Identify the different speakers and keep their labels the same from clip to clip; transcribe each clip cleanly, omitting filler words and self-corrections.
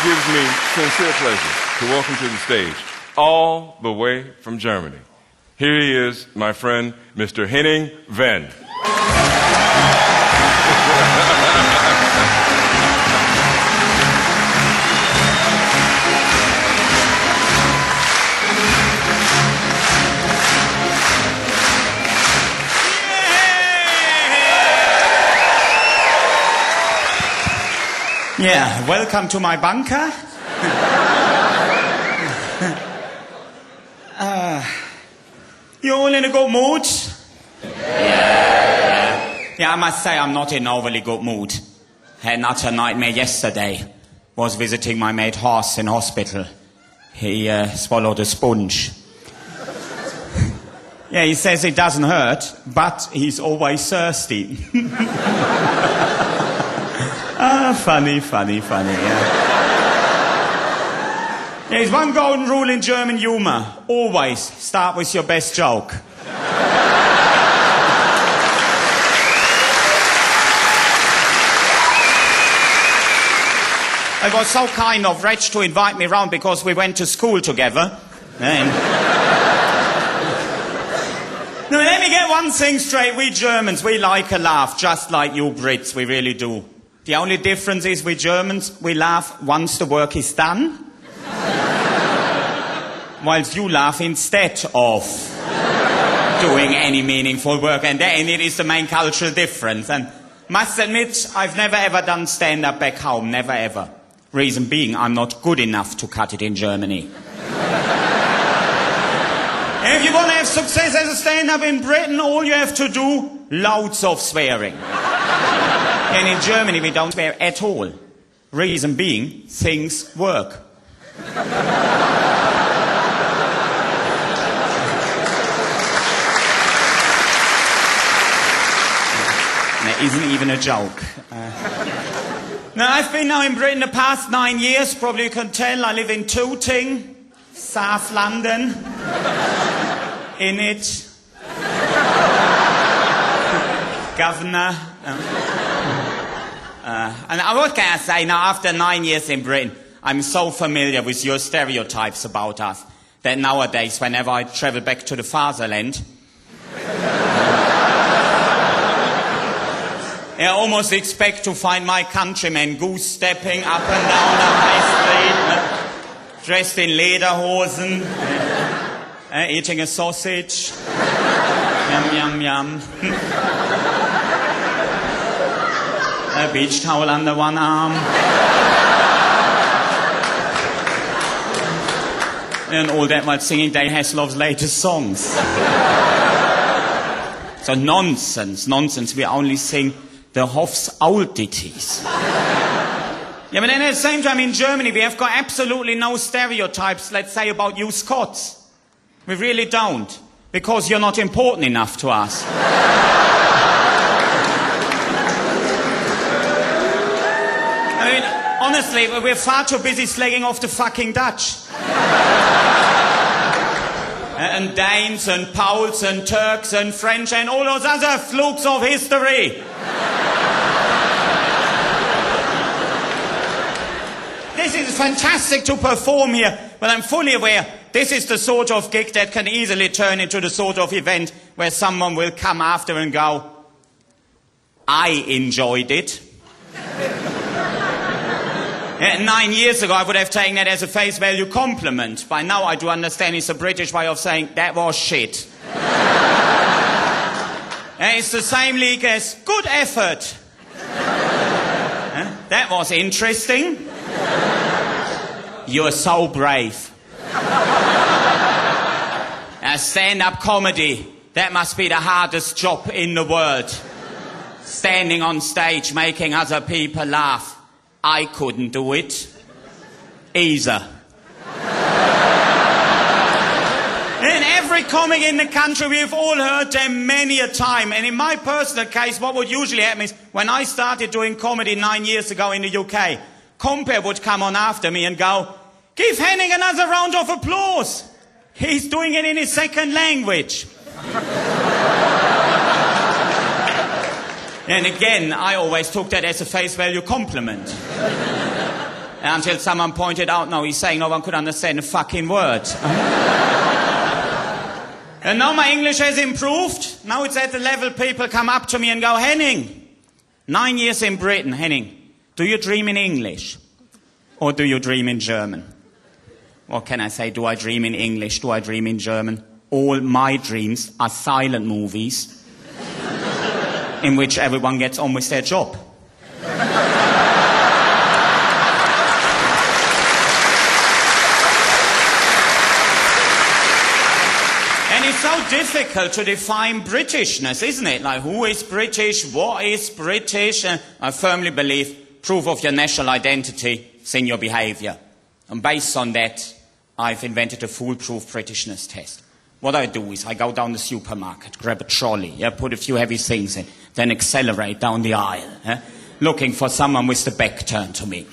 Speaker 1: gives me sincere pleasure to welcome to the stage, all the way from Germany. Here he is, my friend, Mr. Henning Wehn.
Speaker 2: Yeah, welcome to my bunker. You all in a good mood? Yeah, I must say I'm not in an overly good mood. Had an utter nightmare yesterday. Was visiting my mate Horst in hospital. He swallowed a sponge. Yeah, he says it doesn't hurt, but he's always thirsty. Funny, yeah. There's one golden rule in German humour. Always start with your best joke. It was so kind of Reg to invite me round because we went to school together. And... Now, let me get one thing straight. We Germans, we like a laugh, just like you Brits, we really do. The only difference is we Germans, we laugh once the work is done, whilst you laugh instead of doing any meaningful work, and it is the main cultural difference. And must admit, I've never ever done stand-up back home, never ever. Reason being, I'm not good enough to cut it in Germany. If you want to have success as a stand-up in Britain, all you have to do, loads of swearing. And in Germany, we don't swear at all. Reason being, things work. That isn't even a joke. Now, I've been now in Britain the past 9 years. Probably you can tell I live in Tooting, South London. In it. Governor. And what can I say now, after 9 years in Britain, I'm so familiar with your stereotypes about us that nowadays, whenever I travel back to the fatherland, I almost expect to find my countrymen goose-stepping up and down the high street, dressed in lederhosen, eating a sausage, yum, yum, yum. A beach towel under one arm. And all that while singing Dave Hasselhoff's latest songs. So nonsense. We only sing the Hoff's old ditties. Yeah, but then at the same time in Germany we have got absolutely no stereotypes, let's say, about you Scots. We really don't. Because you're not important enough to us. I mean, honestly, we're far too busy slagging off the fucking Dutch. And Danes and Poles and Turks and French and all those other flukes of history. This is fantastic to perform here, but I'm fully aware this is the sort of gig that can easily turn into the sort of event where someone will come after and go, I enjoyed it. 9 years ago, I would have taken that as a face value compliment. By now, I do understand it's a British way of saying, that was shit. It's the same league as, good effort. That was interesting. You're so brave. Stand-up comedy, that must be the hardest job in the world. Standing on stage, making other people laugh. I couldn't do it either. In every comic in the country, we've all heard them many a time. And in my personal case, what would usually happen is, when I started doing comedy 9 years ago in the UK, Compere would come on after me and go, give Henning another round of applause. He's doing it in his second language. And again, I always took that as a face value compliment. Until someone pointed out, no, he's saying no one could understand a fucking word. And now my English has improved. Now it's at the level people come up to me and go, Henning, 9 years in Britain, Henning, do you dream in English? Or do you dream in German? What can I say? Do I dream in English? Do I dream in German? All my dreams are silent movies in which everyone gets on with their job. And it's so difficult to define Britishness, isn't it? Like, who is British? What is British? And I firmly believe proof of your national identity is in your behavior. And based on that, I've invented a foolproof Britishness test. What I do is I go down the supermarket, grab a trolley, put a few heavy things in, then accelerate down the aisle, looking for someone with the back turned to me.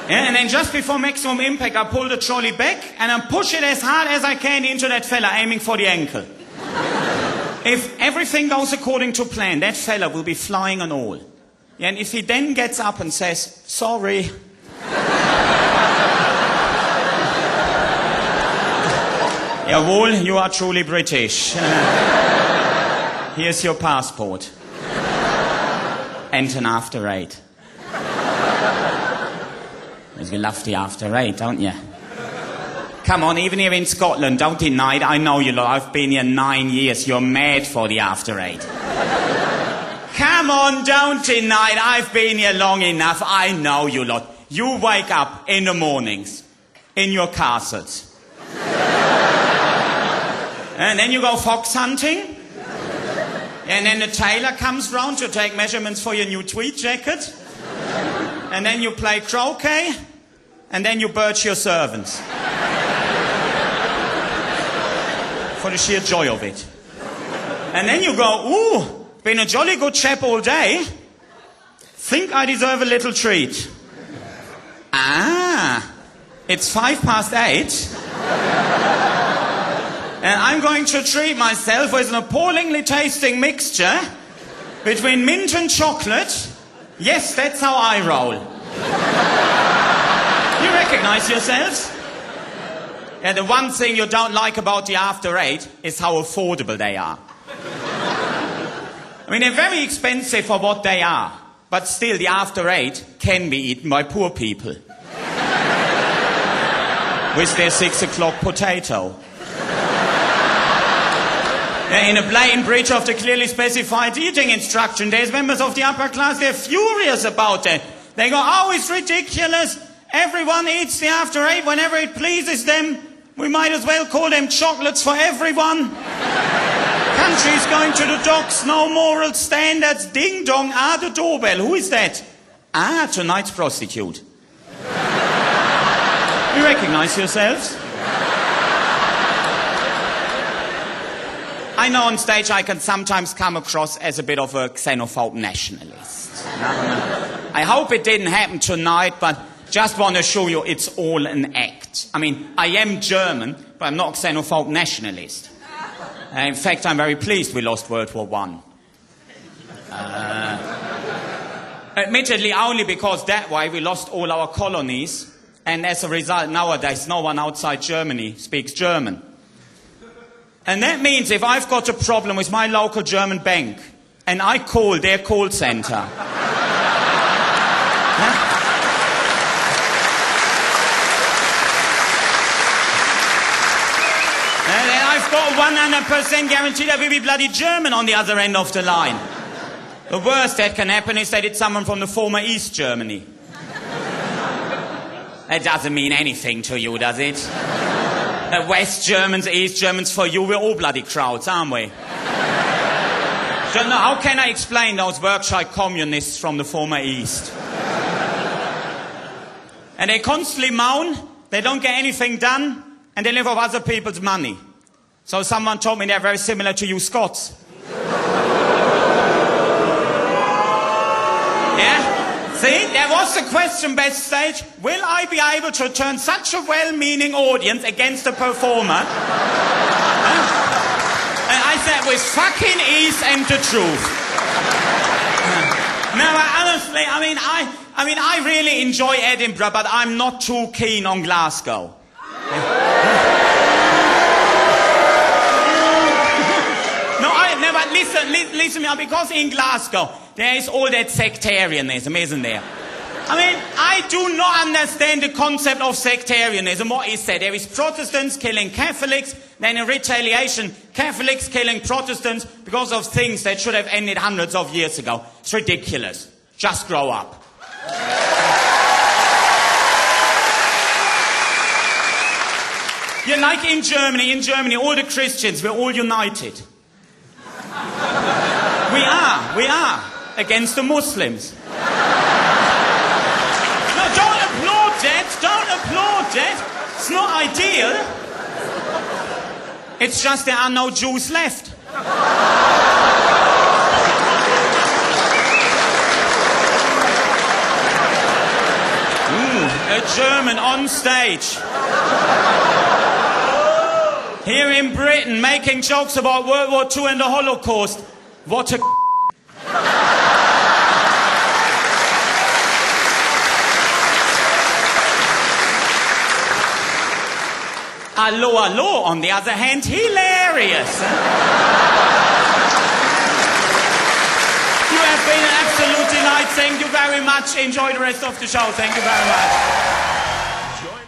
Speaker 2: And then just before maximum impact, I pull the trolley back and I push it as hard as I can into that fella, aiming for the ankle. If everything goes according to plan, that fella will be flying on all. And if he then gets up and says, sorry. Jawohl, you are truly British. Here's your passport. And an after 8. You love the after 8, don't you? Come on, even here in Scotland, don't deny it. I know you lot. I've been here 9 years. You're mad for the after 8. Come on, don't deny it. I've been here long enough. I know you lot. You wake up in the mornings in your castles. And then you go fox hunting. And then the tailor comes round to take measurements for your new tweed jacket. And then you play croquet. And then you birch your servants. For the sheer joy of it. And then you go, ooh, been a jolly good chap all day. Think I deserve a little treat. Ah, it's 8:05. And I'm going to treat myself with an appallingly tasting mixture between mint and chocolate. Yes, that's how I roll. You recognize yourselves? Yeah, the one thing you don't like about the after 8 is how affordable they are. I mean, they're very expensive for what they are, but still the after 8 can be eaten by poor people. With their 6 o'clock potato. In a blatant breach of the clearly specified eating instruction, there's members of the upper class, they're furious about it. They go, oh, it's ridiculous. Everyone eats the after 8 whenever it pleases them. We might as well call them chocolates for everyone. Country's going to the docks, no moral standards. Ding dong, the doorbell. Who is that? Tonight's prostitute. You recognize yourselves? I know on stage I can sometimes come across as a bit of a xenophobe nationalist. I hope it didn't happen tonight, but just want to show you it's all an act. I mean, I am German, but I'm not a xenophobe nationalist. In fact, I'm very pleased we lost World War I. Admittedly, only because that way we lost all our colonies, and as a result, nowadays, no one outside Germany speaks German. And that means if I've got a problem with my local German bank, and I call their call center... I've got 100% guarantee there will be bloody German on the other end of the line. The worst that can happen is that it's someone from the former East Germany. That doesn't mean anything to you, does it? West Germans, East Germans, for you, we're all bloody crowds, aren't we? So now, how can I explain those Berkshire communists from the former East? And they constantly moan, they don't get anything done, and they live off other people's money. So someone told me they're very similar to you Scots. Yeah? See, there was the question backstage, will I be able to turn such a well-meaning audience against the performer? And I said, with fucking ease and the truth. No, honestly, I mean, I mean, I really enjoy Edinburgh, but I'm not too keen on Glasgow. Listen to me, because in Glasgow there is all that sectarianism, isn't there? I mean, I do not understand the concept of sectarianism. What is said? There is Protestants killing Catholics, then in retaliation, Catholics killing Protestants because of things that should have ended hundreds of years ago. It's ridiculous. Just grow up. Yeah, like in Germany, all the Christians, we're all united. We are, against the Muslims. No, don't applaud that, It's not ideal. It's just there are no Jews left. A German on stage. Here in Britain, making jokes about World War II and the Holocaust. What a Allo, on the other hand, hilarious. You have been an absolute delight. Thank you very much. Enjoy the rest of the show. Thank you very much.